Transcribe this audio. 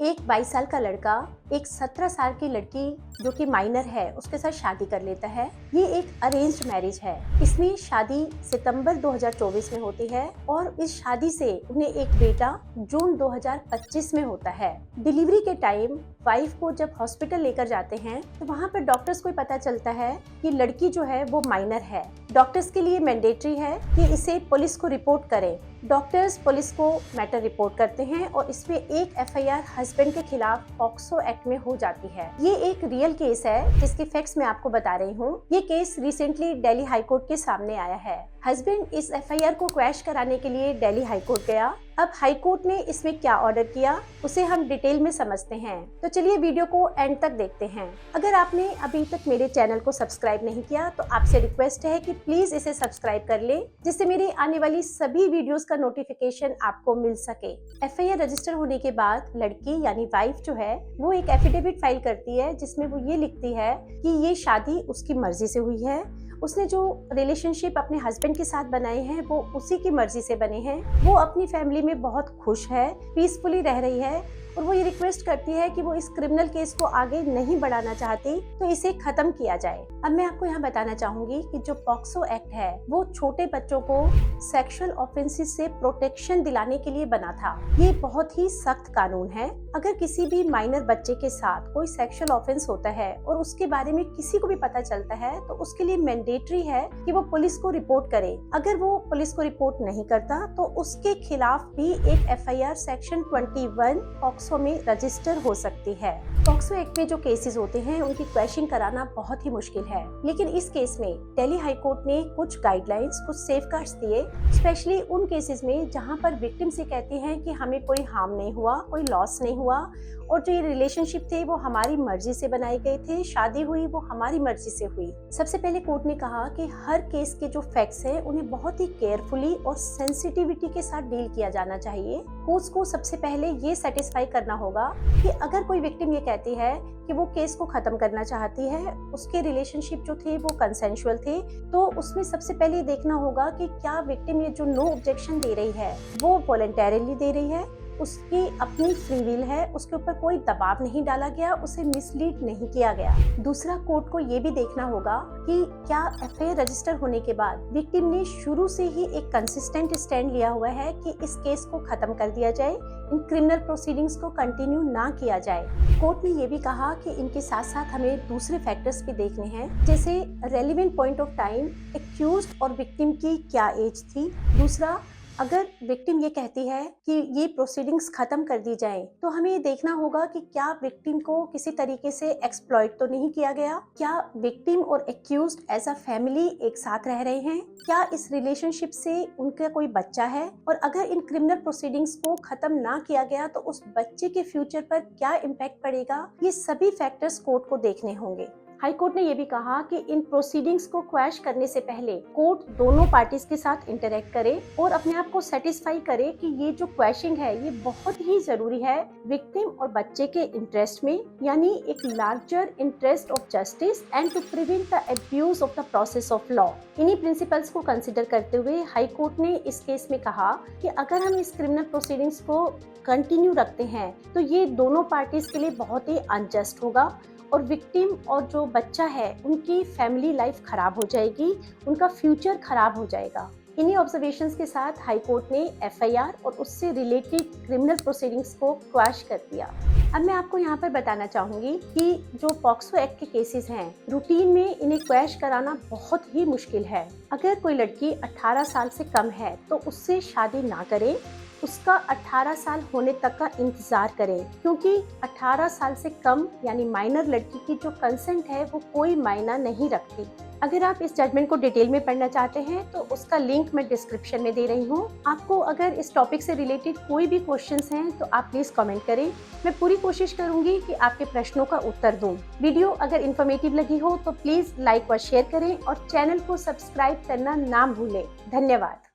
एक 22 साल का लड़का एक 17 साल की लड़की जो कि माइनर है उसके साथ शादी कर लेता है। ये एक अरेंज्ड मैरिज है। इसमें शादी सितंबर 2024 में होती है और इस शादी से उन्हें एक बेटा जून 2025 में होता है। डिलीवरी के टाइम वाइफ को जब हॉस्पिटल लेकर जाते हैं तो वहाँ पर डॉक्टर्स को पता चलता है कि लड़की जो है वो माइनर है। डॉक्टर्स के लिए मैंडेटरी है कि इसे पुलिस को रिपोर्ट करें। डॉक्टर्स पुलिस को मैटर रिपोर्ट करते हैं और इसमें एक एफआईआर हस्बैंड के खिलाफ पॉक्सो एक्ट में हो जाती है। ये एक रियल केस है जिसके फैक्ट्स मैं आपको बता रही हूँ। ये case recently Delhi high court के सामने आया है। हस्बैंड इस एफआईआर को क्वैश कराने के लिए दिल्ली हाई कोर्ट गया। अब हाई कोर्ट ने इसमें क्या ऑर्डर किया उसे हम डिटेल में समझते हैं। तो चलिए वीडियो को एंड तक देखते हैं। अगर आपने अभी तक मेरे चैनल को सब्सक्राइब नहीं किया तो आपसे रिक्वेस्ट है कि प्लीज इसे सब्सक्राइब कर ले, जिससे मेरी आने वाली सभी वीडियोस का नोटिफिकेशन आपको मिल सके। एफआईआर रजिस्टर होने के बाद लड़की यानी वाइफ जो है वो एक एफिडेविट फाइल करती है जिसमें वो ये लिखती है कि ये शादी उसकी मर्जी से हुई है। उसने जो रिलेशनशिप अपने हस्बैंड के साथ बनाए हैं वो उसी की मर्जी से बने हैं। वो अपनी फैमिली में बहुत खुश है, पीसफुली रह रही है और वो ये रिक्वेस्ट करती है कि वो इस क्रिमिनल केस को आगे नहीं बढ़ाना चाहती तो इसे खत्म किया जाए। अब मैं आपको यहाँ बताना चाहूंगी कि जो पॉक्सो एक्ट है वो छोटे बच्चों को सेक्सुअल ऑफेंसेस से प्रोटेक्शन दिलाने के लिए बना था। ये बहुत ही सख्त कानून है। अगर किसी भी माइनर बच्चे के साथ कोई सेक्सुअल ऑफेंस होता है और उसके बारे में किसी को भी पता चलता है तो उसके लिए मैंडेटरी है कि वो पुलिस को रिपोर्ट करे। अगर वो पुलिस को रिपोर्ट नहीं करता तो उसके खिलाफ भी एक एफआईआर सेक्शन 21 पॉक्सो में रजिस्टर हो सकती है। पॉक्सो एक्ट में जो केसेस होते हैं उनकी क्वैशिंग कराना बहुत ही मुश्किल है, लेकिन इस केस में दिल्ली हाई कोर्ट ने कुछ गाइडलाइंस, कुछ सेफगार्ड्स दिए, स्पेशली उन केसेस में जहां पर विक्टिम से कहती हैं कि हमें कोई हार्म नहीं हुआ, कोई लॉस नहीं हुआ और जो ये रिलेशनशिप थे वो हमारी मर्जी से बनाए गए थे, शादी हुई वो हमारी मर्जी से हुई। सबसे पहले कोर्ट ने कहा कि हर केस के जो फैक्ट्स हैं उन्हें बहुत ही केयरफुली और सेंसिटिविटी के साथ डील किया जाना चाहिए। कोर्ट्स को सबसे पहले ये सेटिस्फाई करना होगा कि अगर कोई विक्टिम ये कहती है कि वो केस को खत्म करना चाहती है, उसके रिलेशनशिप जो थे वो कंसेंशुअल थे, तो उसमें सबसे पहले देखना होगा कि क्या विक्टिम ये जो नो ऑब्जेक्शन दे रही है वो वॉलंटरीली दे रही है, उसकी अपनी फ्री विल है, उसके ऊपर कोई दबाव नहीं डाला गया, उसे मिसलीड नहीं किया गया। दूसरा, कोर्ट को ये भी देखना होगा कि क्या एफआईआर रजिस्टर होने के बाद विक्टिम ने शुरू से ही एक कंसिस्टेंट स्टैंड लिया हुआ है कि इस केस को खत्म कर दिया जाए, इन क्रिमिनल प्रोसीडिंग्स को कंटिन्यू ना किया जाए। कोर्ट ने ये भी कहा कि इनके साथ साथ हमें दूसरे फैक्टर्स भी देखने हैं, जैसे relevant point of time, accused और विक्टिम की क्या एज थी। दूसरा, अगर विक्टिम ये कहती है कि ये प्रोसीडिंग्स खत्म कर दी जाएं, तो हमें ये देखना होगा कि क्या विक्टिम को किसी तरीके से एक्सप्लॉइट तो नहीं किया गया, क्या विक्टिम और एक्यूज्ड एज अ फैमिली एक साथ रह रहे हैं, क्या इस रिलेशनशिप से उनका कोई बच्चा है, और अगर इन क्रिमिनल प्रोसीडिंग्स को खत्म ना किया गया तो उस बच्चे के फ्यूचर पर क्या इम्पैक्ट पड़ेगा। ये सभी फैक्टर्स कोर्ट को देखने होंगे। हाई कोर्ट ने यह भी कहा कि इन प्रोसीडिंग्स को क्वैश करने से पहले कोर्ट दोनों पार्टीज के साथ इंटरेक्ट करे और अपने आप को सेटिस्फाई करे कि ये जो क्वैशिंग है ये बहुत ही जरूरी है विक्टिम और बच्चे के इंटरेस्ट में, यानी एक larger interest of justice and to prevent the abuse of the process of law. इन्हीं प्रिंसिपल्स को कंसिडर करते हुए हाई कोर्ट ने इस केस में कहा कि अगर हम इस क्रिमिनल प्रोसीडिंग्स को कंटिन्यू रखते हैं तो ये दोनों पार्टीज के लिए बहुत ही अनजस्ट होगा और विक्टिम और जो बच्चा है उनकी फैमिली लाइफ खराब हो जाएगी, उनका फ्यूचर खराब हो जाएगा। इन्हीं ऑब्जर्वेशंस के साथ हाई कोर्ट ने एफआईआर और उससे रिलेटेड क्रिमिनल प्रोसीडिंग्स को क्वैश कर दिया। अब मैं आपको यहाँ पर बताना चाहूंगी कि जो पॉक्सो एक्ट के केसेस हैं रूटीन में इन्हें क्वैश कराना बहुत ही मुश्किल है। अगर कोई लड़की 18 साल से कम है तो उससे शादी ना करें, उसका 18 साल होने तक का इंतजार करें, क्योंकि 18 साल से कम यानी माइनर लड़की की जो कंसेंट है वो कोई मायना नहीं रखती। अगर आप इस जजमेंट को डिटेल में पढ़ना चाहते हैं तो उसका लिंक मैं डिस्क्रिप्शन में दे रही हूँ। आपको अगर इस टॉपिक से रिलेटेड कोई भी क्वेश्चंस हैं तो आप प्लीज कमेंट करें। मैं पूरी कोशिश करूंगी कि आपके प्रश्नों का उत्तर दूं। वीडियो अगर इन्फॉर्मेटिव लगी हो तो प्लीज लाइक व शेयर करें और चैनल को सब्सक्राइब करना ना भूलें। धन्यवाद।